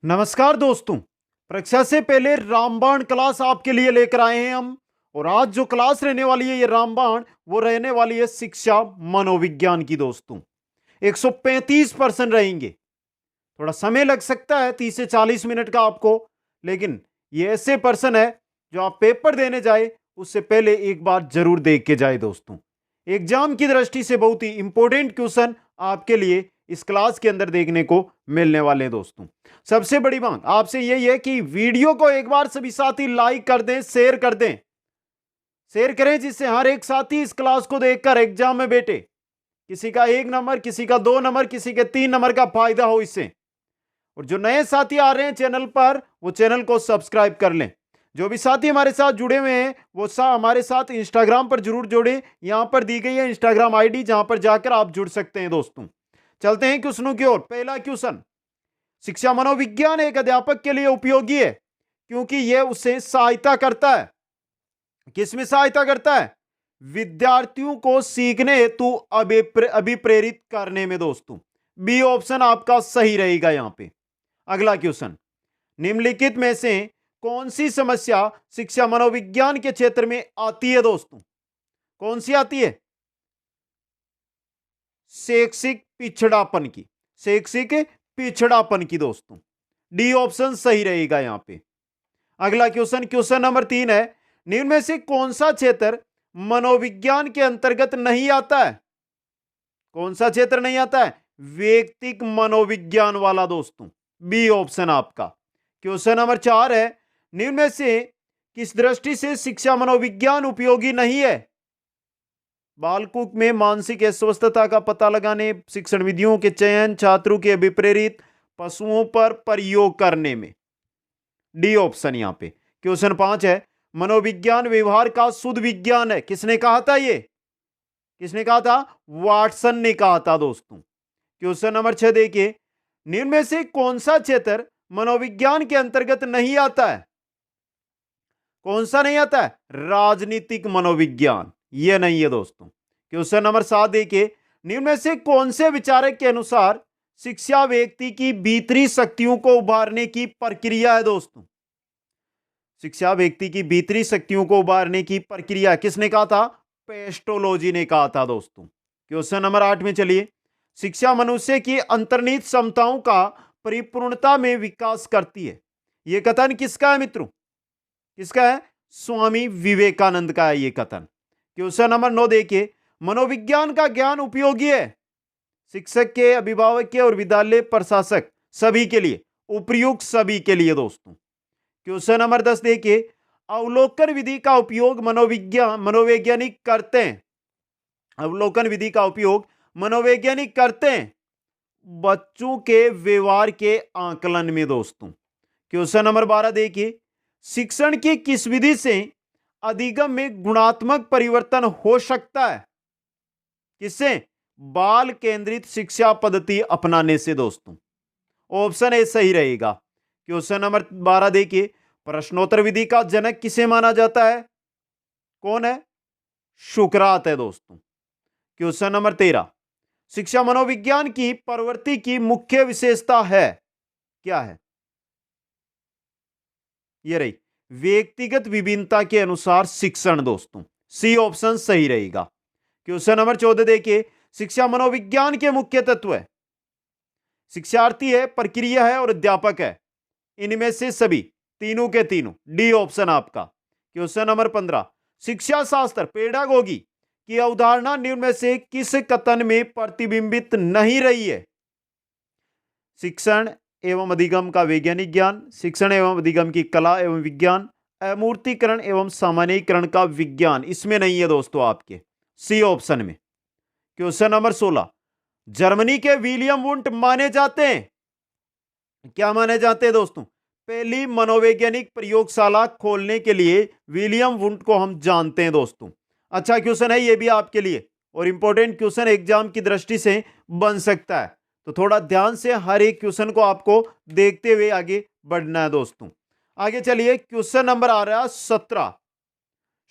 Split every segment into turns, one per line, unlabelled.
नमस्कार दोस्तों। परीक्षा से पहले रामबाण क्लास आपके लिए लेकर आए हैं हम। और आज जो क्लास रहने वाली है ये रामबाण वो रहने वाली है शिक्षा मनोविज्ञान की दोस्तों। 135% रहेंगे। थोड़ा समय लग सकता है 30 से 40 मिनट का आपको, लेकिन ये ऐसे पर्सन है जो आप पेपर देने जाए उससे पहले एक बार जरूर देख के जाए दोस्तों। एग्जाम की दृष्टि से बहुत ही इंपॉर्टेंट क्वेश्चन आपके लिए इस क्लास के अंदर देखने को मिलने वाले हैं दोस्तों। सबसे बड़ी बात आपसे यही है कि वीडियो को एक बार सभी साथी लाइक कर दें, शेयर कर दें, शेयर करें, जिससे हर एक साथी इस क्लास को देखकर एग्जाम में बैठे। किसी का 1 नंबर, किसी का 2 नंबर, किसी के 3 नंबर का फायदा हो इससे। और जो नए साथी आ रहे हैं चैनल पर वो चैनल को सब्सक्राइब कर लें। जो भी साथी हमारे साथ जुड़े हुए हैं वो हमारे साथ इंस्टाग्राम पर जरूर जुड़े। यहां पर दी गई है इंस्टाग्राम आईडी, जहां पर जाकर आप जुड़ सकते हैं दोस्तों। चलते हैं क्वेश्चनों की ओर। पहला क्वेश्चन, शिक्षा मनोविज्ञान एक अध्यापक के लिए उपयोगी है क्योंकि यह उसे सहायता करता है। किसमें सहायता करता है? विद्यार्थियों को सीखने हेतु अभिप्रेरित करने में दोस्तों। बी ऑप्शन आपका सही रहेगा यहां पे। अगला क्वेश्चन, निम्नलिखित में से कौन सी समस्या शिक्षा मनोविज्ञान के क्षेत्र में आती है दोस्तों? कौन सी आती है? शैक्षिक पिछड़ापन की। शैक्षिक पिछड़ापन की दोस्तों। डी ऑप्शन सही रहेगा यहां पे। अगला क्वेश्चन, क्वेश्चन नंबर 3 है, निम्न में से कौन सा क्षेत्र मनोविज्ञान के अंतर्गत नहीं आता है? कौन सा क्षेत्र नहीं आता है? व्यक्तिक मनोविज्ञान वाला दोस्तों। बी ऑप्शन आपका। क्वेश्चन नंबर 4 है, निम्न में से किस दृष्टि से शिक्षा मनोविज्ञान उपयोगी नहीं है? बालकों में मानसिक अस्वस्थता का पता लगाने, शिक्षण विधियों के चयन, छात्रों के अभिप्रेरित, पशुओं पर प्रयोग करने में। डी ऑप्शन यहां पे। क्वेश्चन 5 है, मनोविज्ञान व्यवहार का शुद्ध विज्ञान है। किसने कहा था ये? किसने कहा था? वाटसन ने कहा था दोस्तों। क्वेश्चन नंबर 6 देखिए, निम्न में से कौन सा क्षेत्र मनोविज्ञान के अंतर्गत नहीं आता है? कौन सा नहीं आता है? राजनीतिक मनोविज्ञान। यह नहीं है दोस्तों। क्वेश्चन नंबर 7 देखिए, निम्न में से कौन से विचारक के अनुसार शिक्षा व्यक्ति की भीतरी शक्तियों को उभारने की प्रक्रिया है दोस्तों? शिक्षा व्यक्ति की भीतरी शक्तियों को उभारने की प्रक्रिया किसने कहा था? पेस्टोलॉजी ने कहा था दोस्तों। क्वेश्चन नंबर 8 में चलिए, शिक्षा मनुष्य की अंतर्निहित क्षमताओं का परिपूर्णता में विकास करती है। यह कथन किसका है मित्रों? किसका है? स्वामी विवेकानंद का है यह कथन। क्वेश्चन नंबर 9 देखिए, मनोविज्ञान का ज्ञान उपयोगी है शिक्षक के, अभिभावक के और विद्यालय प्रशासक सभी के लिए, उपयुक्त सभी के लिए दोस्तों। क्वेश्चन नंबर 10 देखिए, अवलोकन विधि का उपयोग मनोवैज्ञानिक करते हैं। अवलोकन विधि का उपयोग मनोवैज्ञानिक करते हैं बच्चों के व्यवहार के आकलन में दोस्तों। क्वेश्चन नंबर 12 देखिए, शिक्षण की किस विधि से अधिगम में गुणात्मक परिवर्तन हो सकता है? किससे? बाल केंद्रित शिक्षा पद्धति अपनाने से दोस्तों। ऑप्शन ए सही रहेगा। क्वेश्चन नंबर 12 देखिए, प्रश्नोत्तर विधि का जनक किसे माना जाता है? कौन है? सुकरात है दोस्तों। क्वेश्चन नंबर 13, शिक्षा मनोविज्ञान की प्रवृत्ति की मुख्य विशेषता है। क्या है? ये रही व्यक्तिगत विभिन्नता के अनुसार शिक्षण दोस्तों। सी ऑप्शन सही रहेगा। क्वेश्चन नंबर 14 देखिए, शिक्षा मनोविज्ञान के मुख्य तत्व है। शिक्षार्थी है, प्रक्रिया है और अध्यापक है। इनमें से सभी, तीनों के तीनों। डी ऑप्शन आपका। क्वेश्चन नंबर 15, शिक्षा शास्त्र पेडागोगी की अवधारणा निम्न में से किस कथन में प्रतिबिंबित नहीं रही है? शिक्षण एवं अधिगम का वैज्ञानिक ज्ञान, शिक्षण एवं अधिगम की कला एवं विज्ञान, अमूर्तीकरण एवं सामान्यीकरण का विज्ञान, इसमें नहीं है दोस्तों आपके। सी ऑप्शन में। क्वेश्चन नंबर 16, जर्मनी के विलियम वुंट माने जाते हैं। क्या माने जाते हैं दोस्तों? पहली मनोवैज्ञानिक प्रयोगशाला खोलने के लिए विलियम वुंट को हम जानते हैं दोस्तों। अच्छा क्वेश्चन है ये भी आपके लिए, और इंपॉर्टेंट क्वेश्चन एग्जाम की दृष्टि से बन सकता है, तो थोड़ा ध्यान से हर एक क्वेश्चन को आपको देखते हुए आगे बढ़ना है दोस्तों। आगे चलिए, क्वेश्चन नंबर आ रहा है 17।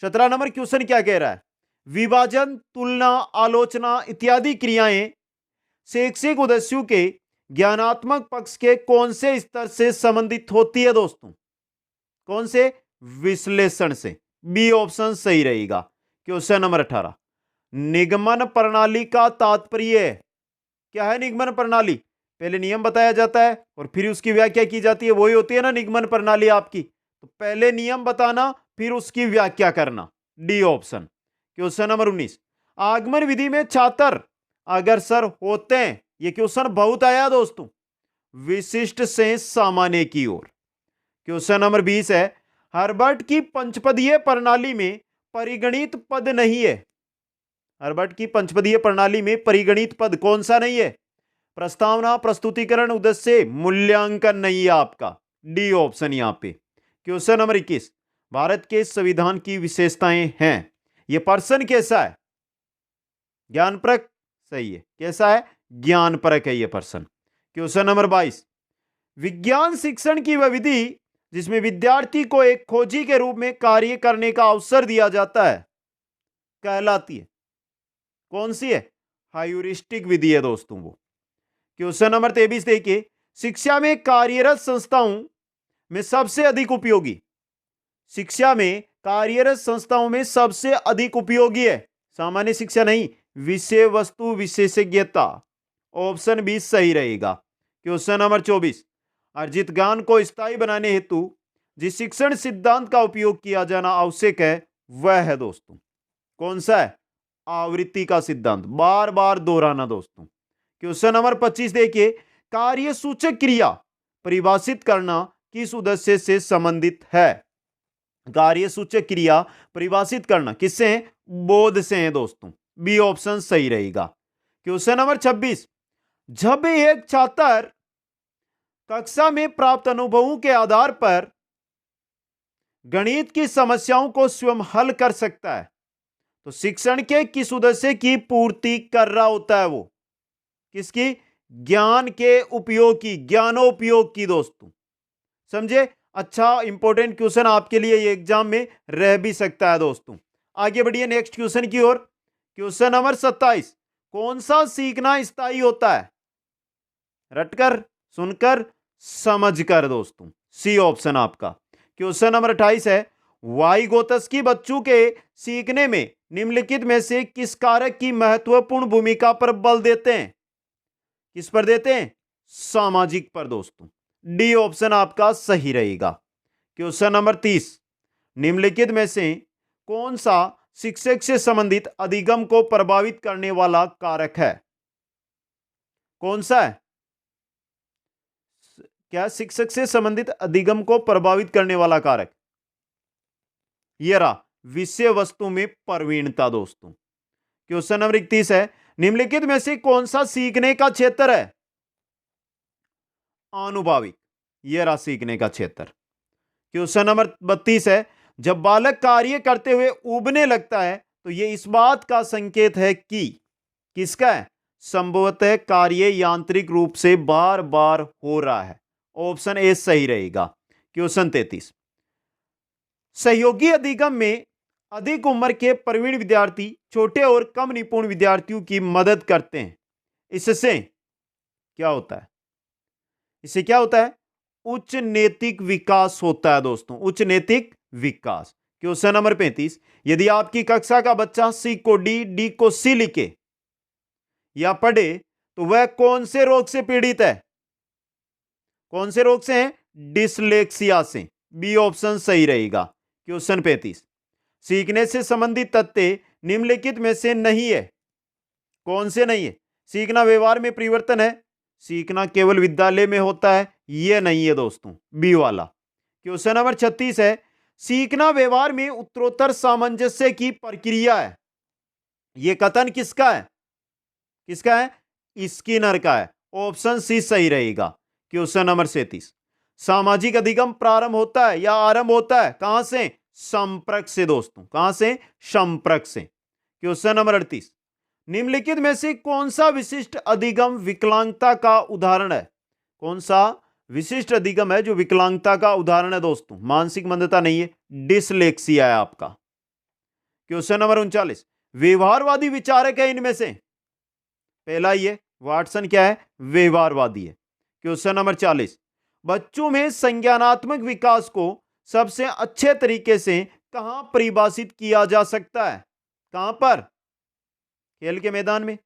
17 नंबर क्वेश्चन क्या कह रहा है? विभाजन, तुलना, आलोचना इत्यादि क्रियाएं शैक्षिक उद्देश्यों के ज्ञानात्मक पक्ष के कौन से स्तर से संबंधित होती है दोस्तों? कौन से? विश्लेषण से। बी ऑप्शन सही रहेगा। क्वेश्चन नंबर 18, निगमन प्रणाली का तात्पर्य क्या है? निगमन प्रणाली, पहले नियम बताया जाता है और फिर उसकी व्याख्या की जाती है, वही होती है ना निगमन प्रणाली आपकी। तो पहले नियम बताना फिर उसकी व्याख्या करना, डी ऑप्शन। क्वेश्चन नंबर 19, आगमन विधि में छात्र अग्रसर होते हैं, यह क्वेश्चन बहुत आया दोस्तों, विशिष्ट से सामान्य की ओर। क्वेश्चन नंबर 20 है, हर्बर्ट की पंचपदीय प्रणाली में परिगणित पद नहीं है। हर्बर्ट की पंचपदीय प्रणाली में परिगणित पद कौन सा नहीं है? प्रस्तावना, प्रस्तुतिकरण, उद्देश्य, मूल्यांकन नहीं है आपका, डी ऑप्शन यहां पे। क्वेश्चन नंबर 21, भारत के संविधान की विशेषताएं हैं, यह पर्सन कैसा है? ज्ञानपरक, सही है। कैसा है? ज्ञानपरक है यह पर्सन। क्वेश्चन नंबर 22, विज्ञान शिक्षण की वह विधि जिसमें विद्यार्थी को एक खोजी के रूप में कार्य करने का अवसर दिया जाता है, कहलाती है? कौन सी है? हायूरिस्टिक विधि है दोस्तों वो। क्वेश्चन नंबर 23 देखिए, शिक्षा में कार्यरत संस्थाओं में सबसे अधिक उपयोगी, शिक्षा में कार्यरत संस्थाओं में सबसे अधिक उपयोगी है, सामान्य शिक्षा नहीं, विषय वस्तु विशेषज्ञता, ऑप्शन बी सही रहेगा। क्वेश्चन नंबर 24, अर्जित ज्ञान को स्थायी बनाने हेतु जिस शिक्षण सिद्धांत का उपयोग किया जाना आवश्यक है वह है दोस्तों, कौन सा है? आवृत्ति का सिद्धांत, बार बार दोहराना दोस्तों। क्वेश्चन नंबर 25 देखिए, कार्य सूचक क्रिया परिभाषित करना किस उद्देश्य से संबंधित है? कार्य सूचक क्रिया परिभाषित करना किससे है? बोध से है दोस्तों, बी ऑप्शन सही रहेगा। क्वेश्चन नंबर 26, जब एक छात्र कक्षा में प्राप्त अनुभवों के आधार पर गणित की समस्याओं को स्वयं हल कर सकता है तो शिक्षण के किस उद्देश्य की पूर्ति कर रहा होता है? वो किसकी? ज्ञान के उपयोग की, ज्ञानोपयोग की दोस्तों, समझे? अच्छा इंपॉर्टेंट क्वेश्चन आपके लिए ये एग्जाम में रह भी सकता है दोस्तों। आगे बढ़िए नेक्स्ट क्वेश्चन की ओर। क्वेश्चन नंबर 27, कौन सा सीखना स्थायी होता है? रटकर, सुनकर, समझकर दोस्तों, सी ऑप्शन आपका। क्वेश्चन नंबर 28 है, वाइगोत्स्की बच्चों के सीखने में निम्नलिखित में से किस कारक की महत्वपूर्ण भूमिका पर बल देते हैं? किस पर देते हैं? सामाजिक पर दोस्तों, डी ऑप्शन आपका सही रहेगा। क्वेश्चन नंबर 30, निम्नलिखित में से कौन सा शिक्षक से संबंधित अधिगम को प्रभावित करने वाला कारक है? कौन सा है? क्या शिक्षक से संबंधित अधिगम को प्रभावित करने वाला कारक? यह रहा, विषय वस्तु में प्रवीणता दोस्तों। क्वेश्चन नंबर 31 है, निम्नलिखित में से कौन सा सीखने का क्षेत्र है? आनुभाविक, यह रहा सीखने का क्षेत्र। क्वेश्चन नंबर 32 है, जब बालक कार्य करते हुए उबने लगता है तो यह इस बात का संकेत है कि किसका है? संभवतः कार्य यांत्रिक रूप से बार बार हो रहा है, ऑप्शन ए सही रहेगा। क्वेश्चन 33, सहयोगी अधिगम में अधिक उम्र के प्रवीण विद्यार्थी छोटे और कम निपुण विद्यार्थियों की मदद करते हैं, इससे क्या होता है? इससे क्या होता है? उच्च नैतिक विकास होता है दोस्तों, उच्च नैतिक विकास। क्वेश्चन नंबर 35, यदि आपकी कक्षा का बच्चा सी को डी, डी को सी लिखे या पढ़े तो वह कौन से रोग से पीड़ित है? कौन से रोग से है? डिसलेक्सिया से, बी ऑप्शन सही रहेगा। क्वेश्चन 35, सीखने से संबंधित तथ्य निम्नलिखित में से नहीं है, कौन से नहीं है? सीखना व्यवहार में परिवर्तन है, सीखना केवल विद्यालय में होता है, यह नहीं है दोस्तों, बी वाला। क्वेश्चन नंबर 36 है, सीखना व्यवहार में उत्तरोत्तर सामंजस्य की प्रक्रिया है, यह कथन किसका है? किसका है? स्किनर का है, ऑप्शन सी सही रहेगा। क्वेश्चन नंबर 37, सामाजिक अधिगम प्रारंभ होता है या आरंभ होता है कहां से? संपर्क से दोस्तों, कहां से? संपर्क से। क्वेश्चन नंबर 38, निम्नलिखित में से कौन सा विशिष्ट अधिगम विकलांगता का उदाहरण है? कौन सा विशिष्ट अधिगम है जो विकलांगता का उदाहरण है दोस्तों? मानसिक मंदता नहीं है, डिसलेक्सिया है आपका। क्वेश्चन नंबर 39, व्यवहारवादी विचारक है इनमें से? पहला ही है, वाटसन क्या है? व्यवहारवादी है। क्वेश्चन नंबर 40, बच्चों में संज्ञानात्मक विकास को सबसे अच्छे तरीके से कहां परिभाषित किया जा सकता है? कहां पर? खेल के मैदान में।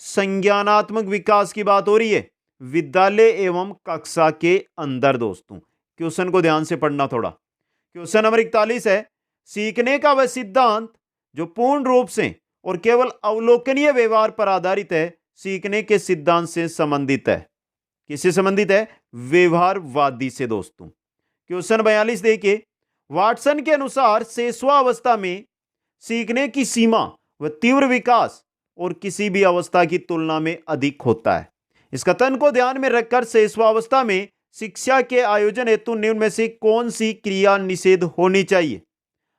संज्ञानात्मक विकास की बात हो रही है विद्यालय एवं कक्षा के अंदर दोस्तों। क्वेश्चन को ध्यान से पढ़ना थोड़ा। क्वेश्चन नंबर 41 है, सीखने का वह सिद्धांत जो पूर्ण रूप से और केवल अवलोकनीय व्यवहार पर आधारित है सीखने के सिद्धांत से संबंधित है। किससे संबंधित है? व्यवहारवादी से दोस्तों। क्वेश्चन 42 देखिए, वाटसन के अनुसार शेषवावस्था में सीखने की सीमा व तीव्र विकास और किसी भी अवस्था की तुलना में अधिक होता है। इस कथन को ध्यान में रखकर शेषवावस्था में शिक्षा के आयोजन हेतु निम्न में से कौन सी क्रिया निषेध होनी चाहिए?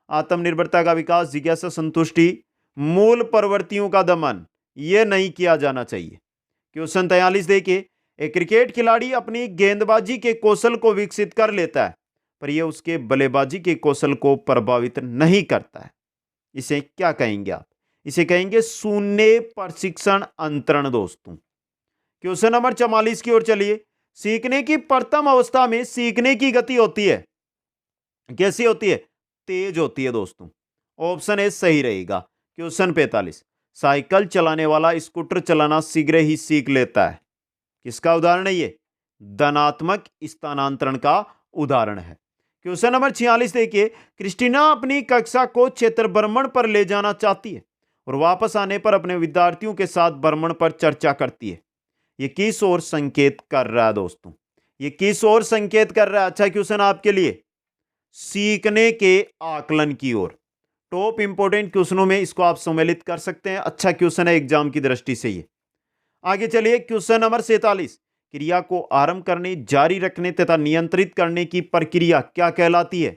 आत्मनिर्भरता का विकास, जिज्ञासा, संतुष्टि, मूल प्रवृत्तियों का दमन, यह नहीं किया जाना चाहिए। क्वेश्चन 43 देखिए, एक क्रिकेट खिलाड़ी अपनी गेंदबाजी के कौशल को विकसित कर लेता है पर यह उसके बल्लेबाजी के कौशल को प्रभावित नहीं करता है। इसे क्या कहेंगे आप? इसे कहेंगे शून्य प्रशिक्षण अंतरण दोस्तों। क्वेश्चन नंबर 44 की ओर चलिए, सीखने की प्रथम अवस्था में सीखने की गति होती है, कैसी होती है? तेज होती है दोस्तों। ऑप्शन ए सही रहेगा। क्वेश्चन 45, साइकिल चलाने वाला स्कूटर चलाना शीघ्र ही सीख लेता है। किसका उदाहरण है ये? धनात्मक स्थानांतरण का उदाहरण है। क्वेश्चन नंबर 46 देखिए, क्रिस्टीना अपनी कक्षा को क्षेत्र भ्रमण पर ले जाना चाहती है और वापस आने पर अपने विद्यार्थियों के साथ भ्रमण पर चर्चा करती है। ये किस ओर संकेत कर रहा है दोस्तों? ये किस ओर संकेत कर रहा है? अच्छा क्वेश्चन आपके लिए, सीखने के आकलन की ओर। टॉप इंपोर्टेंट क्वेश्चनों में इसको आप सम्मिलित कर सकते हैं। अच्छा क्वेश्चन है एग्जाम की दृष्टि से ये। आगे चलिए, क्वेश्चन नंबर 47, क्रिया को आरंभ करने, जारी रखने तथा नियंत्रित करने की प्रक्रिया क्या कहलाती है?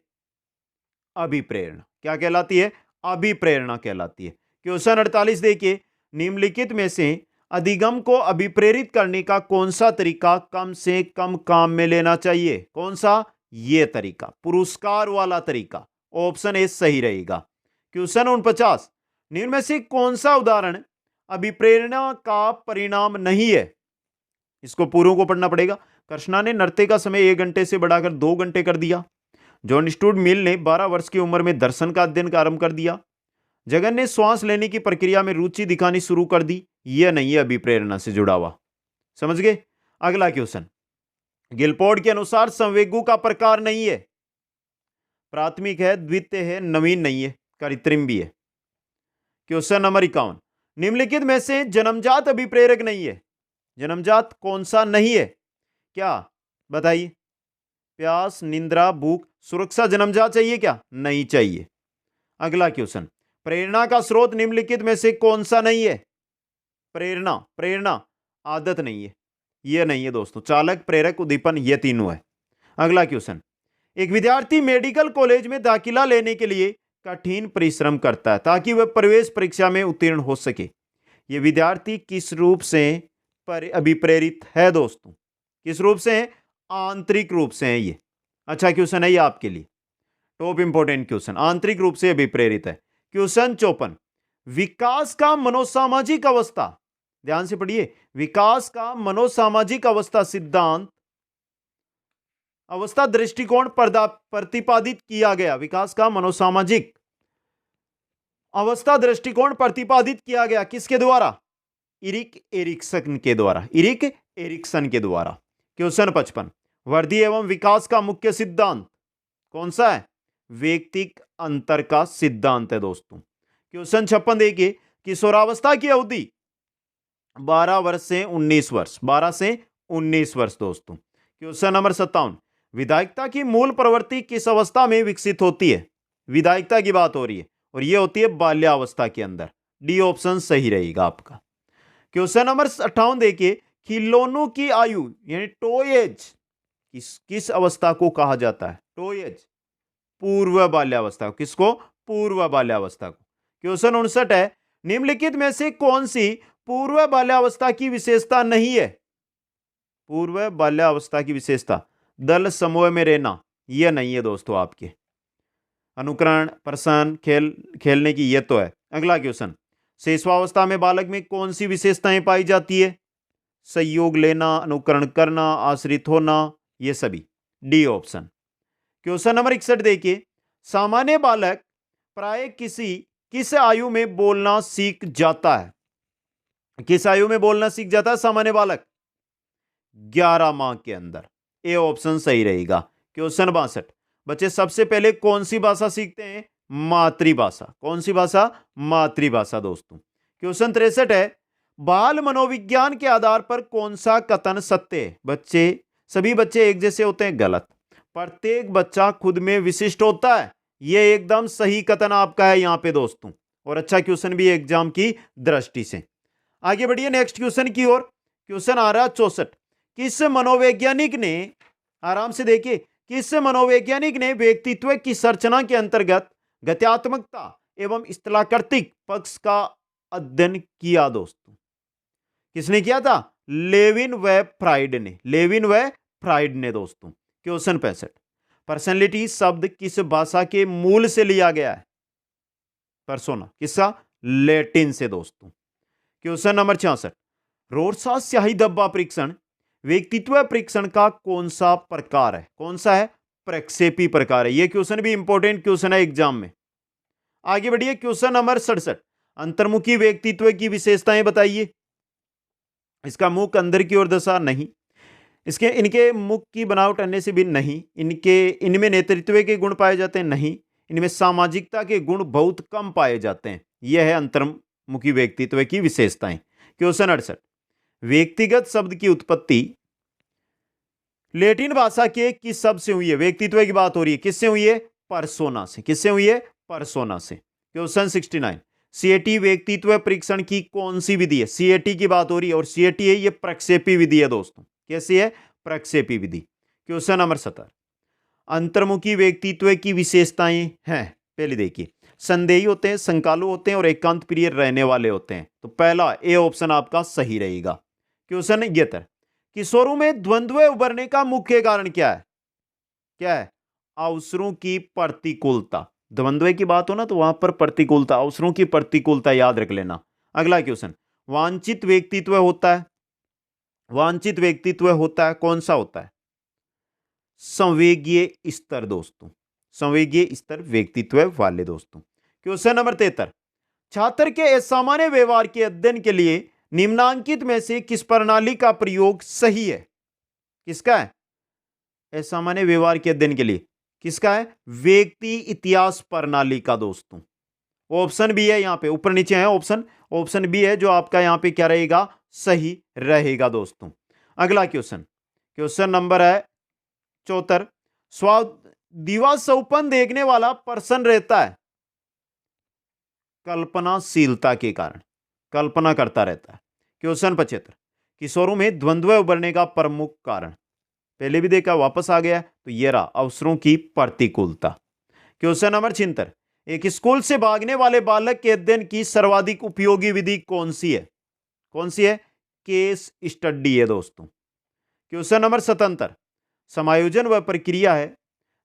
अभिप्रेरणा। क्या कहलाती है? अभिप्रेरणा कहलाती है। क्वेश्चन 48 देखिए, निम्नलिखित में से अधिगम को अभिप्रेरित करने का कौन सा तरीका कम से कम काम में लेना चाहिए? कौन सा? ये तरीका, पुरस्कार वाला तरीका। ऑप्शन ए सही रहेगा। क्वेश्चन 49, निम्न में से कौन सा उदाहरण अभिप्रेरणा का परिणाम नहीं है? इसको पूर्व को पढ़ना पड़ेगा। कृष्णा ने नृत्य का समय 1 घंटे से बढ़ाकर 2 घंटे कर दिया। जॉन स्टूअर्ट मिल ने 12 वर्ष की उम्र में दर्शन का अध्ययन का आरंभ कर दिया। जगन ने श्वास लेने की प्रक्रिया में रुचि दिखानी शुरू कर दी। यह नहीं है अभिप्रेरणा से जुड़ा हुआ। समझ गए? अगला क्वेश्चन, गिलपोर्ट के अनुसार संवेगों का प्रकार नहीं है। प्राथमिक है, द्वितीय है, नवीन नहीं है, कृत्रिम भी है। क्वेश्चन नंबर 51, निम्नलिखित में से जन्मजात अभिप्रेरक नहीं है। जन्मजात कौन सा नहीं है? क्या बताइए? प्यास, निंद्रा, भूख, सुरक्षा जन्मजात चाहिए क्या? नहीं चाहिए। अगला क्वेश्चन, प्रेरणा का स्रोत निम्नलिखित में से कौन सा नहीं है? प्रेरणा आदत नहीं है, यह नहीं है दोस्तों। चालक, प्रेरक, उद्दीपन, ये तीनों है। अगला क्वेश्चन, एक विद्यार्थी मेडिकल कॉलेज में दाखिला लेने के लिए कठिन परिश्रम करता है ताकि वह प्रवेश परीक्षा में उत्तीर्ण हो सके। यह विद्यार्थी किस रूप से अभिप्रेरित है दोस्तों? किस रूप से है? आंतरिक रूप से है ये। अच्छा क्वेश्चन है ये आपके लिए, टॉप इंपोर्टेंट क्वेश्चन, आंतरिक रूप से अभिप्रेरित है। क्वेश्चन 54, विकास का मनोसामाजिक अवस्था, ध्यान से पढ़िए, विकास का मनोसामाजिक अवस्था सिद्धांत अवस्था दृष्टिकोण प्रतिपादित किया गया। विकास का मनोसामाजिक अवस्था दृष्टिकोण प्रतिपादित किया गया किसके द्वारा? इरिक एरिक्सन के द्वारा। इरिक एरिक्सन के द्वारा। क्वेश्चन 55, वृद्धि एवं विकास का मुख्य सिद्धांत कौन सा है? व्यक्तिक अंतर का सिद्धांत है दोस्तों। क्वेश्चन 56 देखिए, किशोरावस्था की अवधि 12 वर्ष से 19 वर्ष, 12 से 19 वर्ष दोस्तों। क्वेश्चन नंबर 57, विधायकता की मूल प्रवृत्ति किस अवस्था में विकसित होती है? विधायकता की बात हो रही है और यह होती है बाल्यावस्था के अंदर। डी ऑप्शन सही रहेगा आपका। क्वेश्चन नंबर 58 देखिए, खिलौनों की आयु यानी टॉय एज किस अवस्था को कहा जाता है? टॉय एज, पूर्व बाल्यावस्था। किसको? पूर्व बाल्यावस्था को। क्वेश्चन 59 है, निम्नलिखित में से कौन सी पूर्व बाल्यावस्था की विशेषता नहीं है? पूर्व बाल्यावस्था की विशेषता दल समूह में रहना, यह नहीं है दोस्तों आपके। अनुकरण, प्रसन्न, खेलने की, यह तो है। अगला क्वेश्चन, शेषवावस्था में बालक में कौन सी विशेषताएं पाई जाती है? सहयोग लेना, अनुकरण करना, आश्रित होना, ये सभी। D option. क्वेश्चन नंबर 61 देखिए, सामान्य बालक प्राय किस आयु में बोलना सीख जाता है? किस आयु में बोलना सीख जाता है सामान्य बालक? 11 माह के अंदर। ए ऑप्शन सही रहेगा। क्वेश्चन 62, बच्चे सबसे पहले कौन सी भाषा सीखते हैं? मातृभाषा। कौन सी भाषा? मातृभाषा दोस्तों। क्वेश्चन 63 है, बाल मनोविज्ञान के आधार पर कौन सा कथन सत्य है? बच्चे, सभी बच्चे एक जैसे होते हैं? गलत। प्रत्येक बच्चा खुद में विशिष्ट होता है, यह एकदम सही कथन आपका है यहां पे दोस्तों, और अच्छा क्वेश्चन भी एग्जाम की दृष्टि से। आगे बढ़िए नेक्स्ट क्वेश्चन की ओर। क्वेश्चन आ रहा है 64, किस मनोवैज्ञानिक ने, आराम से देखिए, किस मनोवैज्ञानिक ने व्यक्तित्व की संरचना के अंतर्गत गत्यात्मकता एवं स्थलाकृतिक पक्ष का अध्ययन किया दोस्तों? किसने किया था? लेविन व फ्राइड ने। लेविन व फ्राइड ने दोस्तों। क्वेश्चन 65, पर्सनैलिटी शब्द किस भाषा के मूल से लिया गया है? पर्सोना किसका? लैटिन से दोस्तों। क्वेश्चन नंबर 66, रोरसा स्याही धब्बा परीक्षण व्यक्तित्व परीक्षण का कौन सा प्रकार है? कौन सा है? प्रक्षेपी प्रकार है। यह क्वेश्चन भी इंपॉर्टेंट क्वेश्चन है एग्जाम में। आगे बढ़िए क्वेश्चन नंबर 67, अंतर्मुखी व्यक्तित्व की विशेषताएं बताइए। इसका मुख अंदर की ओर दशा नहीं, इनके मुख की बनावट अन्य से भिन्न नहीं, इनमें नेतृत्व के गुण पाए जाते हैं नहीं, इनमें सामाजिकता के गुण बहुत कम पाए जाते हैं। यह है अंतर्मुखी व्यक्तित्व की विशेषताएं। क्वेश्चन 68, व्यक्तिगत शब्द की उत्पत्ति लैटिन भाषा के किस शब्द से हुई है? व्यक्तित्व की बात हो रही है, किससे हुई है? पर्सोना से। किससे हुई है? पर्सोना से। क्वेश्चन 69, सीएटी व्यक्तित्व परीक्षण की कौन सी विधि है? सीएटी की बात हो रही है, और सीएटी है ये प्रक्षेपी विधि है दोस्तों। कैसी है? प्रक्षेपी विधि। क्वेश्चन नंबर 70, अंतर्मुखी व्यक्तित्व की विशेषताएं हैं। पहले देखिए, संदेही होते हैं, संकालु होते हैं, और एकांत प्रिय रहने वाले होते हैं। तो पहला ए ऑप्शन आपका सही रहेगा। क्वेश्चन 71, किशोरों में द्वंद्व उभरने का मुख्य कारण क्या है? क्या है? अवसरों की प्रतिकूलता। द्वंद्व की बात हो ना तो वहां पर प्रतिकूलता, अवसरों की प्रतिकूलता याद रख लेना। अगला क्वेश्चन, वांछित व्यक्तित्व होता है। वांछित व्यक्तित्व होता है, कौन सा होता है? संवेगीय स्तर दोस्तों। संवेगीय स्तर व्यक्तित्व वाले दोस्तों। क्वेश्चन नंबर 73, छात्र के असामान्य व्यवहार के अध्ययन के लिए निम्नांकित में से किस प्रणाली का प्रयोग सही है? किसका है? असामान्य व्यवहार के अध्ययन के लिए किसका है? व्यक्ति इतिहास प्रणाली का दोस्तों। ऑप्शन बी है, यहां पे ऊपर नीचे है ऑप्शन, ऑप्शन बी है जो आपका यहां पे क्या रहेगा? सही रहेगा दोस्तों। अगला क्वेश्चन, क्वेश्चन नंबर है 74, दिवास्वप्न देखने वाला प्रसन्न रहता है कल्पनाशीलता के कारण, कल्पना करता रहता है। क्वेश्चन 75, किशोरों में द्वंद्व उभरने का प्रमुख कारण, पहले भी देखा वापस आ गया, तो ये रहा अवसरों की प्रतिकूलता। क्वेश्चन नंबर 76, एक स्कूल से भागने वाले बालक के अध्ययन की सर्वाधिक उपयोगी विधि कौन सी है? कौन सी है? केस स्टडी है दोस्तों। क्वेश्चन नंबर 77, समायोजन वह प्रक्रिया है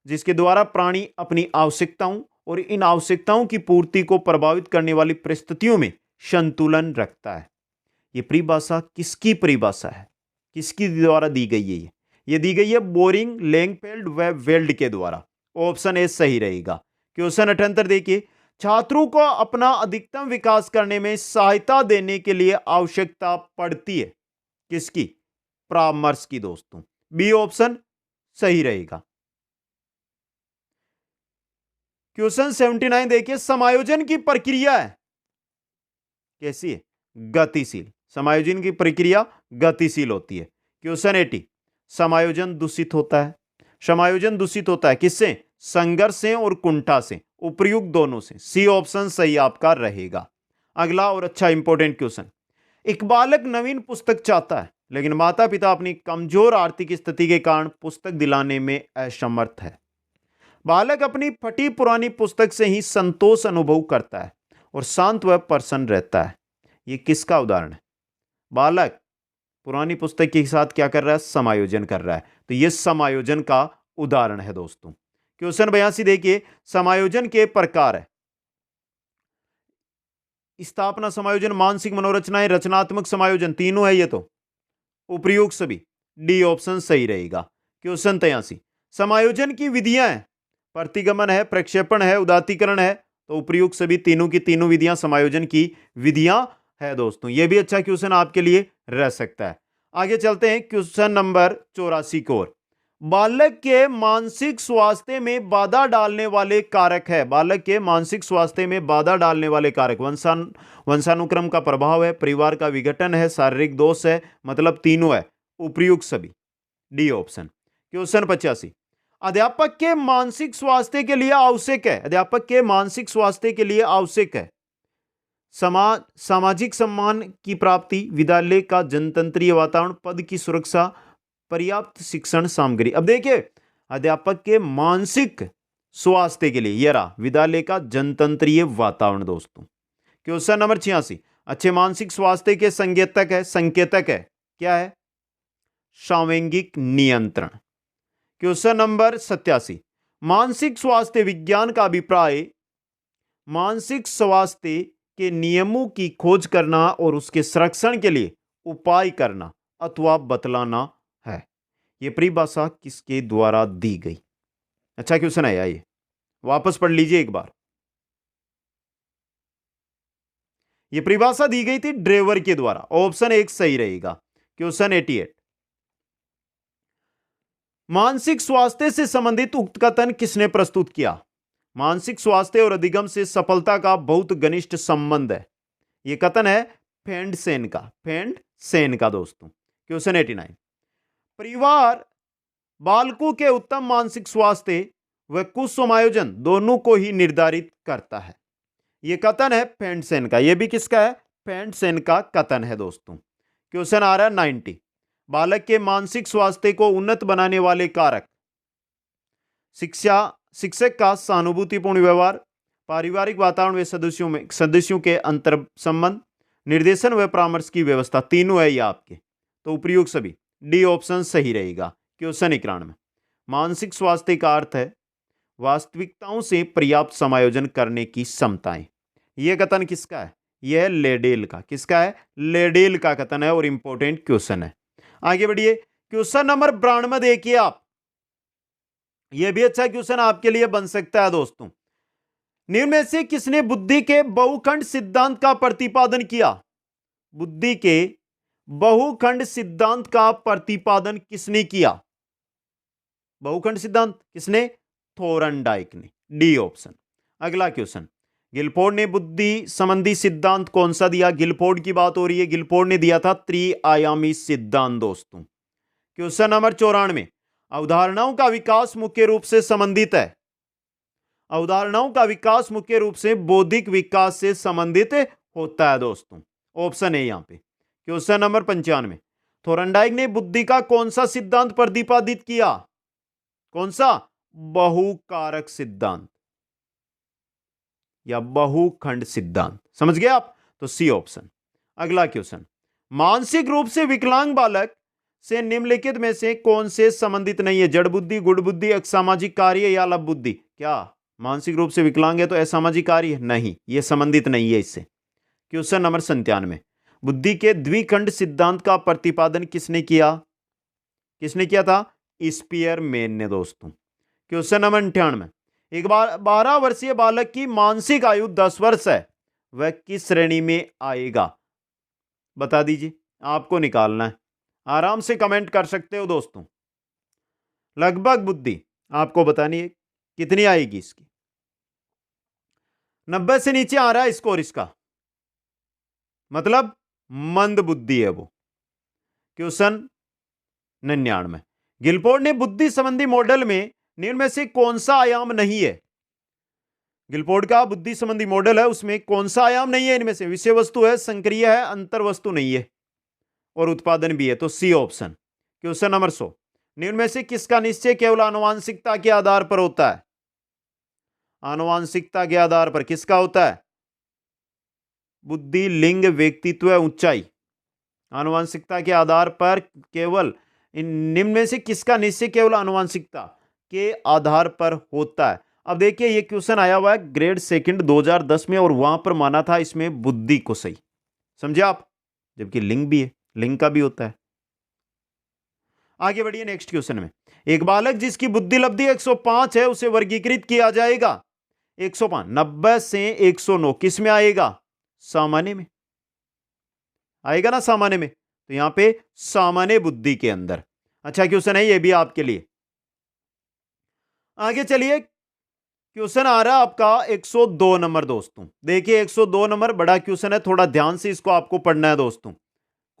जिसके द्वारा प्राणी अपनी आवश्यकताओं और इन आवश्यकताओं की पूर्ति को प्रभावित करने वाली परिस्थितियों में संतुलन रखता है। यह परिभाषा किसकी परिभाषा है? किसकी द्वारा दी गई है? ये दी गई है बोरिंग, लैंगफेल्ड व वेल्ड के द्वारा। ऑप्शन ए सही रहेगा। क्वेश्चन 78 देखिए, छात्रों को अपना अधिकतम विकास करने में सहायता देने के लिए आवश्यकता पड़ती है किसकी? परामर्श की दोस्तों। बी ऑप्शन सही रहेगा। क्वेश्चन 79 देखिए, समायोजन की प्रक्रिया है कैसी है? गतिशील। समायोजन की प्रक्रिया गतिशील होती है। क्वेश्चन 80, समायोजन दूषित होता है। समायोजन दूषित होता है किससे? संघर्ष से और कुंठा से, उपर्युक्त दोनों से। सी ऑप्शन सही आपका रहेगा। अगला और अच्छा इंपॉर्टेंट क्वेश्चन, एक बालक नवीन पुस्तक चाहता है लेकिन माता पिता अपनी कमजोर आर्थिक स्थिति के कारण पुस्तक दिलाने में असमर्थ है। बालक अपनी फटी पुरानी पुस्तक से ही संतोष अनुभव करता है और शांत व प्रसन्न रहता है। यह किसका उदाहरण है? बालक पुरानी पुस्तक के साथ क्या कर रहा है? समायोजन कर रहा है। तो यह समायोजन का उदाहरण है दोस्तों। क्वेश्चन 82 देखिए, समायोजन के प्रकार है। स्थापना समायोजन, मानसिक मनोरचनाएं, रचनात्मक समायोजन, तीनों है ये तो। उपर्युक्त सभी, डी ऑप्शन सही रहेगा। क्वेश्चन 83, समायोजन की विधियां हैं, प्रतिगमन है, प्रक्षेपण है, उदातीकरण है, तो उपर्युक्त सभी तीनों की तीनों विधियां समायोजन की विधियां है दोस्तों। यह भी अच्छा क्वेश्चन आपके लिए रह सकता है। आगे चलते हैं क्वेश्चन नंबर 84 की ओर। बालक के मानसिक स्वास्थ्य में बाधा डालने वाले कारक है, बालक के मानसिक स्वास्थ्य में बाधा डालने वाले कारक वंशानुक्रम का प्रभाव है, परिवार का विघटन है, शारीरिक दोष है, मतलब तीनों है, उपर्युक्त सभी, डी ऑप्शन। क्वेश्चन 85, अध्यापक के मानसिक स्वास्थ्य के लिए आवश्यक है, अध्यापक के मानसिक स्वास्थ्य के लिए आवश्यक है सामाजिक सम्मान की प्राप्ति, विद्यालय का जनतंत्रीय वातावरण, पद की सुरक्षा, पर्याप्त शिक्षण सामग्री। अब देखिए, अध्यापक के मानसिक स्वास्थ्य के लिए यह रहा विद्यालय का जनतंत्रीय वातावरण दोस्तों। क्वेश्चन नंबर 86, अच्छे मानसिक स्वास्थ्य के संकेतक है क्या है? सांवैगिक नियंत्रण। क्वेश्चन नंबर 87, मानसिक स्वास्थ्य विज्ञान का अभिप्राय मानसिक स्वास्थ्य के नियमों की खोज करना और उसके संरक्षण के लिए उपाय करना अथवा बतलाना है। यह परिभाषा किसके द्वारा दी गई? अच्छा क्वेश्चन है ये, वापस पढ़ लीजिए एक बार। यह परिभाषा दी गई थी ड्रेवर के द्वारा, ऑप्शन 1 सही रहेगा। क्वेश्चन 88, मानसिक स्वास्थ्य से संबंधित उक्त कथन किसने प्रस्तुत किया? मानसिक स्वास्थ्य और अधिगम से सफलता का बहुत घनिष्ठ संबंध है, यह कथन है फेंडसेन का दोस्तों। क्वेश्चन 89, परिवार बालकों के उत्तम मानसिक स्वास्थ्य व कुछ समायोजन दोनों को ही निर्धारित करता है, यह कथन है फेंडसेन का। यह भी किसका है? फेंडसेन का कथन है दोस्तों। क्वेश्चन आ रहा है 90, बालक के मानसिक स्वास्थ्य को उन्नत बनाने वाले कारक, शिक्षक का सहानुभूतिपूर्ण व्यवहार, पारिवारिक वातावरण व सदस्यों के अंतर संबंध, निर्देशन व परामर्श की व्यवस्था, तीनों है ये आपके, तो उपयुक्त सभी, डी ऑप्शन सही रहेगा। क्वेश्चन 91, मानसिक स्वास्थ्य का अर्थ है वास्तविकताओं से पर्याप्त समायोजन करने की क्षमताएं। यह कथन किसका है? यह लेडेल का। किसका है? लेडेल का कथन है और इंपॉर्टेंट क्वेश्चन है। आगे बढ़िए, क्वेश्चन नंबर 92 देखिए आप, यह भी अच्छा क्वेश्चन आपके लिए बन सकता है दोस्तों। निम्न में से किसने बुद्धि के बहुखंड सिद्धांत का प्रतिपादन किया? बुद्धि के बहुखंड सिद्धांत का प्रतिपादन किसने किया? बहुखंड सिद्धांत किसने? थोरनडाइक ने, डी ऑप्शन। अगला क्वेश्चन, गिलफोर्ड ने बुद्धि संबंधी सिद्धांत कौन सा दिया? गिलफोर्ड की बात हो रही है, गिलफोर्ड ने दिया था त्रिआयामी सिद्धांत दोस्तों। क्वेश्चन नंबर 94, अवधारणाओं का विकास मुख्य रूप से संबंधित है, अवधारणाओं का विकास मुख्य रूप से बौद्धिक विकास से संबंधित होता है दोस्तों, ऑप्शन है यहां पे। क्वेश्चन नंबर 95, थोरनडाइक ने बुद्धि का कौन सा सिद्धांत प्रतिपादित किया? कौन सा? बहुकारक सिद्धांत या बहुखंड सिद्धांत। समझ गए आप? तो सी ऑप्शन। अगला क्वेश्चन, मानसिक रूप से विकलांग बालक से निम्नलिखित में से कौन से संबंधित नहीं है? जड़ बुद्धि, गुड़ बुद्धि, असामाजिक कार्य या अलप बुद्धि। क्या मानसिक रूप से विकलांग है तो असामाजिक कार्य? नहीं, यह संबंधित नहीं है इससे। क्वेश्चन नंबर 97, बुद्धि के द्विखंड सिद्धांत का प्रतिपादन किसने किया? किसने किया था? स्पीयरमैन ने दोस्तों। क्वेश्चन नंबर 98, एक बार 12 वर्षीय बालक की मानसिक आयु 10 वर्ष है, वह किस श्रेणी में आएगा? बता दीजिए, आपको निकालना है, आराम से कमेंट कर सकते हो दोस्तों। लगभग बुद्धि आपको बतानी है कितनी आएगी इसकी। 90 से नीचे आ रहा है स्कोर इसका, मतलब मंद बुद्धि है वो। क्वेश्चन 99, गिलफोर्ड ने बुद्धि संबंधी मॉडल में निम्न में से कौन सा आयाम नहीं है? गिलफोर्ड का बुद्धि संबंधी मॉडल है, उसमें कौन सा आयाम नहीं है? इनमें से विषय वस्तु है, संक्रिय है, अंतर वस्तु नहीं है और उत्पादन भी है, तो सी ऑप्शन। क्वेश्चन नंबर 100, निम्न में से किसका निश्चय केवल आनुवांशिकता के आधार पर होता है? आनुवांशिकता के आधार पर किसका होता है? बुद्धि, लिंग, व्यक्तित्व, ऊंचाई। आनुवांशिकता के आधार पर केवल इन निम्न में से किसका निश्चय केवल आनुवांशिकता के आधार पर होता है? अब देखिए, ये क्वेश्चन आया हुआ है ग्रेड सेकंड 2010 में और वहां पर माना था इसमें बुद्धि को सही, समझे आप, जबकि लिंग भी है, लिंग का भी होता है। आगे बढ़िए नेक्स्ट क्वेश्चन में। एक बालक जिसकी बुद्धि लब्धि 105 है उसे वर्गीकृत किया जाएगा 105 90 से 109 किस में आएगा? सामान्य में आएगा ना, सामान्य में। तो यहां पे सामान्य बुद्धि के अंदर। अच्छा क्वेश्चन है ये भी आपके लिए। आगे चलिए, क्वेश्चन आ रहा है आपका 102 नंबर दोस्तों। देखिए 102 नंबर बड़ा क्वेश्चन है, थोड़ा ध्यान से इसको आपको पढ़ना है दोस्तों।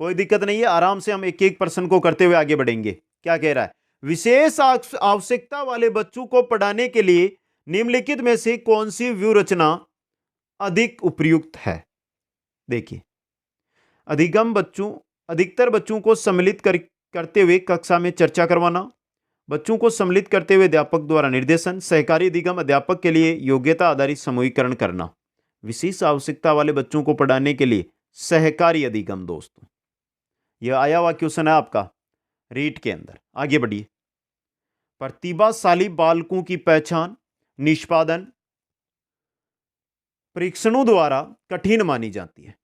कोई दिक्कत नहीं है, आराम से हम एक एक प्रश्न को करते हुए आगे बढ़ेंगे। क्या कह रहा है? विशेष आवश्यकता वाले बच्चों को पढ़ाने के लिए निम्नलिखित में से कौन सी व्यूह रचना अधिक उपयुक्त है? देखिए, अधिकतर बच्चों को सम्मिलित करते हुए कक्षा में चर्चा करवाना, बच्चों को सम्मिलित करते हुए अध्यापक द्वारा निर्देशन, सहकारी अधिगम अध्यापक के लिए योग्यता आधारित समूहीकरण करना। विशेष आवश्यकता वाले बच्चों को पढ़ाने के लिए सहकारी अधिगम दोस्तों, यह आया हुआ क्वेश्चन है आपका रीट के अंदर। आगे बढ़िए। प्रतिभाशाली बालकों की पहचान निष्पादन परीक्षणों द्वारा कठिन मानी जाती है।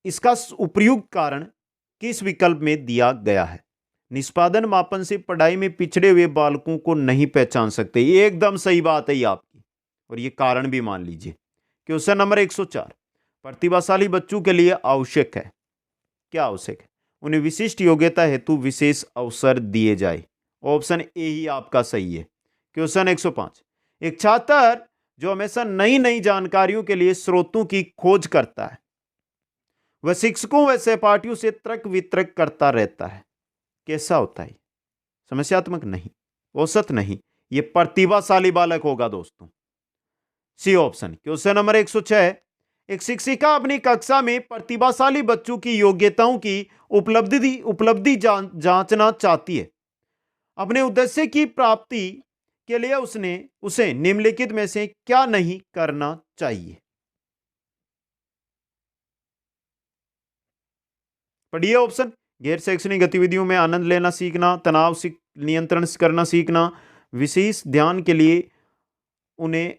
इसका उपयुक्त कारण किस विकल्प में दिया गया है? निष्पादन मापन से पढ़ाई में पिछड़े हुए बालकों को नहीं पहचान सकते, ये एकदम सही बात है ये आपकी, और ये कारण भी मान लीजिए। क्वेश्चन नंबर 104, प्रतिभाशाली बच्चों के लिए आवश्यक है, क्या आवश्यक है? उन्हें विशिष्ट योग्यता हेतु विशेष अवसर दिए जाए। ऑप्शन ए ही आपका सही है। क्वेश्चन 105, एक छात्र जो हमेशा नई नई जानकारियों के लिए स्रोतों की खोज करता है, वह शिक्षकों व सहपाठियों से तर्क वितर्क करता रहता है, कैसा होता है? समस्यात्मक नहीं, औसत नहीं, यह प्रतिभाशाली बालक होगा दोस्तों, सी ऑप्शन। क्वेश्चन नंबर 106, एक शिक्षिका अपनी कक्षा में प्रतिभाशाली बच्चों की योग्यताओं की उपलब्धि जांचना चाहती है। अपने उद्देश्य की प्राप्ति के लिए उसे निम्नलिखित में से क्या नहीं करना चाहिए? पढ़िए ऑप्शन। गैर शैक्षणिक गतिविधियों में आनंद लेना सीखना, तनाव नियंत्रण करना सीखना, विशेष ध्यान के लिए उन्हें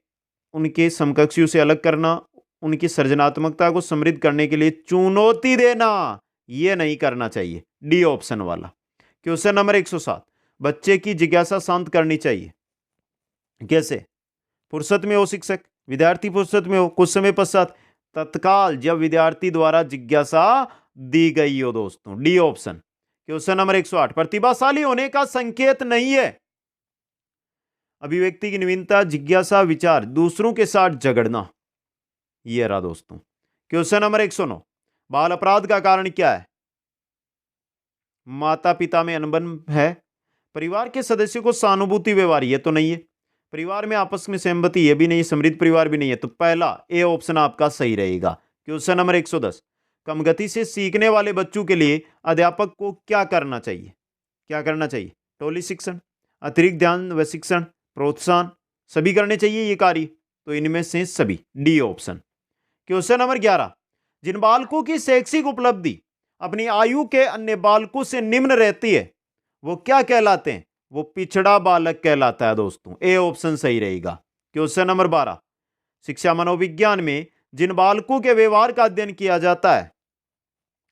उनके समकक्षियों से अलग करना, उनकी सृजनात्मकता को समृद्ध करने के लिए चुनौती देना, यह नहीं करना चाहिए, डी ऑप्शन वाला। क्वेश्चन नंबर 107, बच्चे की जिज्ञासा शांत करनी चाहिए, कैसे? फुर्सत में हो शिक्षक, विद्यार्थी फुर्सत में हो, कुछ समय पश्चात, तत्काल जब विद्यार्थी द्वारा जिज्ञासा दी गई हो दोस्तों, डी ऑप्शन। क्वेश्चन नंबर 108, प्रतिभाशाली होने का संकेत नहीं है अभिव्यक्ति की नवीनता, जिज्ञासा, विचार, दूसरों के साथ झगड़ना, यह रहा दोस्तों। क्वेश्चन नंबर 109, बाल अपराध का कारण क्या है? माता पिता में अनबन है, परिवार के सदस्यों को सहानुभूति व्यवहार, यह तो नहीं है, परिवार में आपस में सहमति, यह भी नहीं, समृद्ध परिवार भी नहीं है, तो पहला ए ऑप्शन आपका सही रहेगा। क्वेश्चन नंबर 110, कम गति से सीखने वाले बच्चों के लिए अध्यापक को क्या करना चाहिए? क्या करना चाहिए? टोली शिक्षण, अतिरिक्त ध्यान व शिक्षण, प्रोत्साहन, सभी करने चाहिए ये कार्य, तो इनमें से सभी, डी ऑप्शन। क्वेश्चन नंबर 11, जिन बालकों की शैक्षिक उपलब्धि अपनी आयु के अन्य बालकों से निम्न रहती है वो क्या कहलाते हैं? वो पिछड़ा बालक कहलाता है दोस्तों, ए ऑप्शन सही रहेगा। क्वेश्चन नंबर 12, शिक्षा मनोविज्ञान में जिन बालकों के व्यवहार का अध्ययन किया जाता है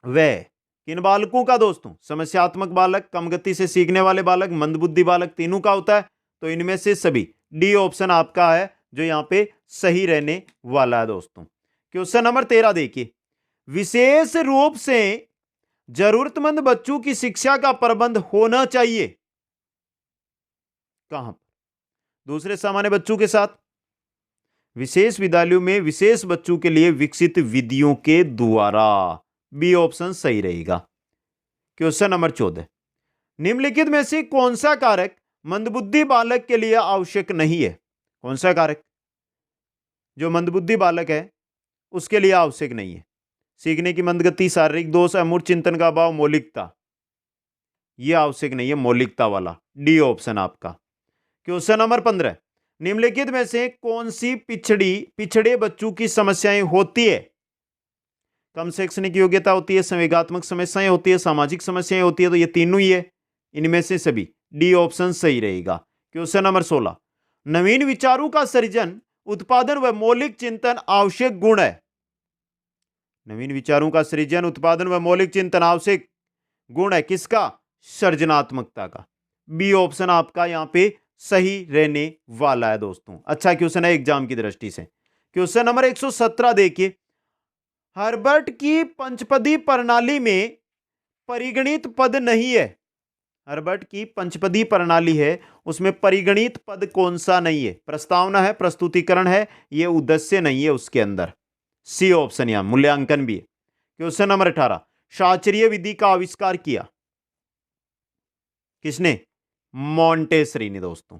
वह किन बालकों का दोस्तों? समस्यात्मक बालक, कम गति से सीखने वाले बालक, मंदबुद्धि बालक, तीनों का होता है, तो इनमें से सभी, डी ऑप्शन आपका है जो यहां पे सही रहने वाला है दोस्तों। क्वेश्चन नंबर 13 देखिए, विशेष रूप से जरूरतमंद बच्चों की शिक्षा का प्रबंध होना चाहिए कहां पर? दूसरे सामान्य बच्चों के साथ, विशेष विद्यालयों में विशेष बच्चों के लिए विकसित विधियों के द्वारा, बी ऑप्शन सही रहेगा। क्वेश्चन नंबर 14, निम्नलिखित में से कौन सा कारक मंदबुद्धि बालक के लिए आवश्यक नहीं है? कौन सा कारक जो मंदबुद्धि बालक है उसके लिए आवश्यक नहीं है? सीखने की मंदगति, शारीरिक दोष, अमूर्त चिंतन का अभाव, मौलिकता, यह आवश्यक नहीं है, मौलिकता वाला, डी ऑप्शन आपका। क्वेश्चन नंबर 15, निम्नलिखित में से कौन सी पिछड़े बच्चों की समस्याएं होती है? कम शैक्षणिक योग्यता होती है, संवेगात्मक समस्याएं होती है, सामाजिक समस्याएं होती है, तो ये तीनों ही है, इनमें से सभी, डी ऑप्शन सही रहेगा। क्वेश्चन नंबर 16, नवीन विचारों का सृजन, उत्पादन व मौलिक चिंतन आवश्यक गुण है। नवीन विचारों का सृजन, उत्पादन व मौलिक चिंतन आवश्यक गुण है किसका? सृजनात्मकता का। बी ऑप्शन आपका यहां पे सही रहने वाला है दोस्तों। अच्छा क्वेश्चन है एग्जाम की दृष्टि से। क्वेश्चन नंबर 117 देखिए, हर्बर्ट की पंचपदी प्रणाली में परिगणित पद नहीं है। हर्बर्ट की पंचपदी प्रणाली है, उसमें परिगणित पद कौन सा नहीं है? प्रस्तावना है, प्रस्तुतिकरण है, यह उद्देश्य नहीं है उसके अंदर। सी ऑप्शन यहां मूल्यांकन भी है। क्वेश्चन नंबर 18, शास्त्रीय विधि का आविष्कार किया किसने? मॉन्टेसरी ने दोस्तों।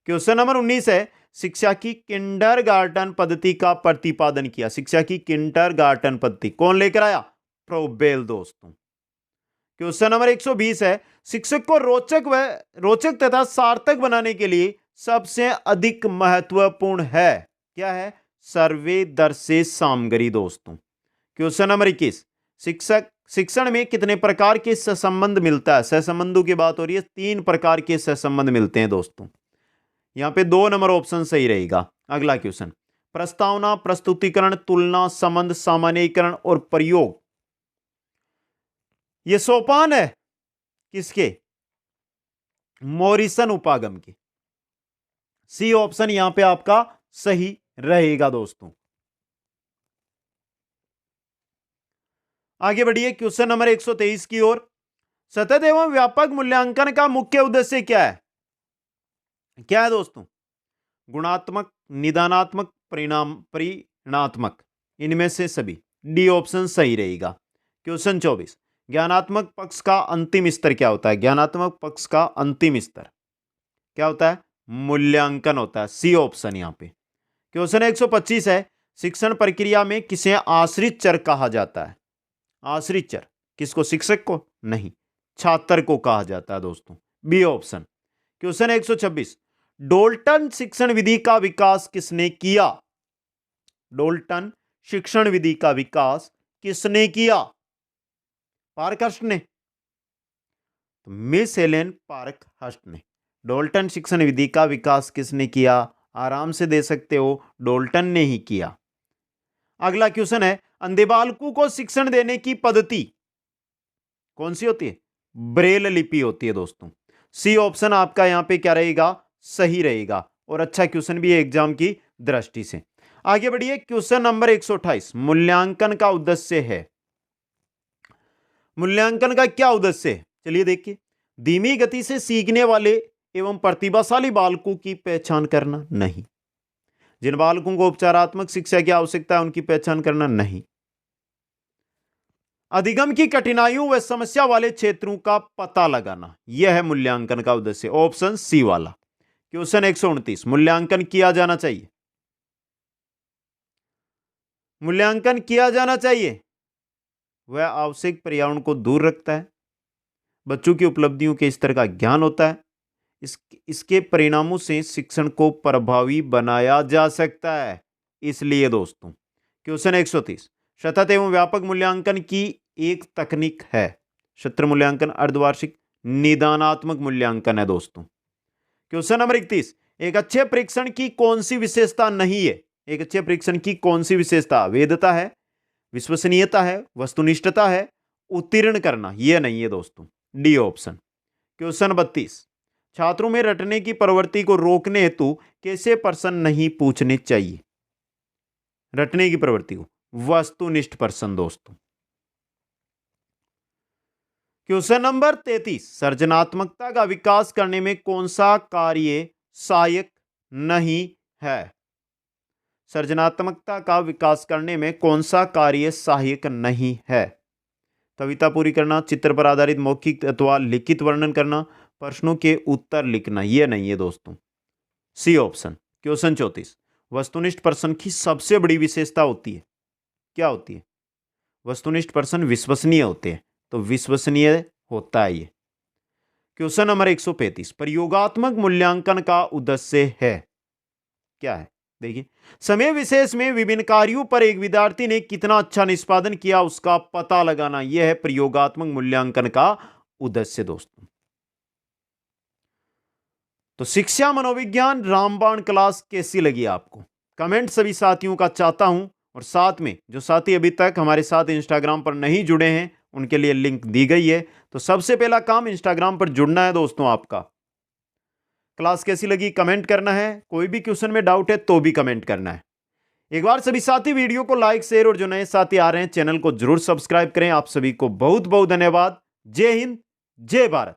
क्वेश्चन नंबर 19 है, शिक्षा की किंडरगार्टन पद्धति का प्रतिपादन किया। शिक्षा की किंडरगार्टन पद्धति कौन लेकर आया? फ्रोबेल दोस्तों। क्वेश्चन नंबर 120 है, शिक्षक को रोचक तथा सार्थक बनाने के लिए सबसे अधिक महत्वपूर्ण है, क्या है? सर्वे दर्शे सामग्री दोस्तों। क्वेश्चन नंबर 21, शिक्षण में कितने प्रकार के सहसंबंध मिलता है? सहसंबंधों की बात हो रही है, 3 प्रकार के सहसंबंध मिलते हैं दोस्तों। यहां पे 2 नंबर ऑप्शन सही रहेगा। अगला क्वेश्चन, प्रस्तावना, प्रस्तुतिकरण, तुलना, संबंध, सामान्यीकरण और प्रयोग, ये सोपान है किसके? मॉरिसन उपागम के। सी ऑप्शन यहां पे आपका सही रहेगा दोस्तों। आगे बढ़िए क्वेश्चन नंबर 123 की ओर। सतत एवं व्यापक मूल्यांकन का मुख्य उद्देश्य क्या है? क्या है दोस्तों? गुणात्मक, निदानात्मक, परिणात्मक, इनमें से सभी। डी ऑप्शन सही रहेगा। क्वेश्चन 24, ज्ञानात्मक पक्ष का अंतिम स्तर क्या होता है? ज्ञानात्मक पक्ष का अंतिम स्तर क्या होता है? मूल्यांकन होता है। सी ऑप्शन यहां पे। क्वेश्चन 125 है, शिक्षण प्रक्रिया में किसे आश्रित चर कहा जाता है? आश्रित चर किसको? शिक्षक को नहीं, छात्र को कहा जाता है दोस्तों। B option. क्वेश्चन 126, डोल्टन शिक्षण विधि का विकास किसने किया? डोल्टन शिक्षण विधि का विकास किसने किया? पार्कहर्स्ट ने। तो मिस हेलेन पार्कहर्स्ट ने। डोल्टन शिक्षण विधि का विकास किसने किया? आराम से दे सकते हो, डोल्टन ने ही किया। अगला क्वेश्चन है, अंधे बालकों को शिक्षण देने की पद्धति कौन सी होती है? ब्रेल लिपि होती है दोस्तों। सी ऑप्शन आपका यहां पे क्या रहेगा? सही रहेगा। और अच्छा क्वेश्चन भी है एग्जाम की दृष्टि से। आगे बढ़िए क्वेश्चन नंबर 128, मूल्यांकन का उद्देश्य है। मूल्यांकन का क्या उद्देश्य है? चलिए देखिए, धीमी गति से सीखने वाले एवं प्रतिभाशाली बालकों की पहचान करना, नहीं। जिन बालकों को उपचारात्मक शिक्षा की आवश्यकता है उनकी पहचान करना, नहीं। अधिगम की कठिनाइयों व समस्या वाले क्षेत्रों का पता लगाना, यह है मूल्यांकन का उद्देश्य। ऑप्शन सी वाला। क्वेश्चन 129, मूल्यांकन किया जाना चाहिए। मूल्यांकन किया जाना चाहिए, वह आवश्यक पर्यावरण को दूर रखता है, बच्चों की उपलब्धियों के स्तर का ज्ञान होता है, इसके परिणामों से शिक्षण को प्रभावी बनाया जा सकता है। इसलिए दोस्तों क्वेश्चन 130, सतत एवं व्यापक मूल्यांकन की एक तकनीक है। सत्र मूल्यांकन, अर्धवार्षिक, निदानात्मक मूल्यांकन है दोस्तों। क्वेश्चन नंबर 31, एक अच्छे परीक्षण की कौन सी विशेषता नहीं है? एक अच्छे परीक्षण की कौन सी विशेषता? वैधता है, विश्वसनीयता है, वस्तुनिष्ठता है, उत्तीर्ण करना, यह नहीं है दोस्तों। D option. क्वेश्चन 32, छात्रों में रटने की प्रवृत्ति को रोकने हेतु कैसे प्रश्न नहीं पूछने चाहिए? रटने की प्रवृत्ति को, वस्तुनिष्ठ प्रश्न दोस्तों। क्वेश्चन नंबर 33, सृजनात्मकता का विकास करने में कौन सा कार्य सहायक नहीं है? सृजनात्मकता का विकास करने में कौन सा कार्य सहायक नहीं है? कविता पूरी करना, चित्र पर आधारित मौखिक अथवा लिखित वर्णन करना, प्रश्नों के उत्तर लिखना, यह नहीं है दोस्तों। C option. क्वेश्चन 34, वस्तुनिष्ठ प्रश्न की सबसे बड़ी विशेषता होती है, क्या होती है? वस्तुनिष्ठ प्रश्न विश्वसनीय होते हैं, तो विश्वसनीय होता है ये। क्वेश्चन नंबर 135, प्रयोगात्मक मूल्यांकन का उद्देश्य है, क्या है? देखिए, समय विशेष में विभिन्न कार्यों पर एक विद्यार्थी ने कितना अच्छा निष्पादन किया उसका पता लगाना, यह है प्रयोगात्मक मूल्यांकन का उद्देश्य दोस्तों। तो शिक्षा मनोविज्ञान रामबाण क्लास कैसी लगी आपको? कमेंट सभी साथियों का चाहता हूं, और साथ में जो साथी अभी तक हमारे साथ इंस्टाग्राम पर नहीं जुड़े हैं उनके लिए लिंक दी गई है। तो सबसे पहला काम इंस्टाग्राम पर जुड़ना है दोस्तों आपका। क्लास कैसी लगी कमेंट करना है, कोई भी क्वेश्चन में डाउट है तो भी कमेंट करना है। एक बार सभी साथी वीडियो को लाइक शेयर और जो नए साथी आ रहे हैं चैनल को जरूर सब्सक्राइब करें। आप सभी को बहुत बहुत धन्यवाद। जय हिंद, जय भारत।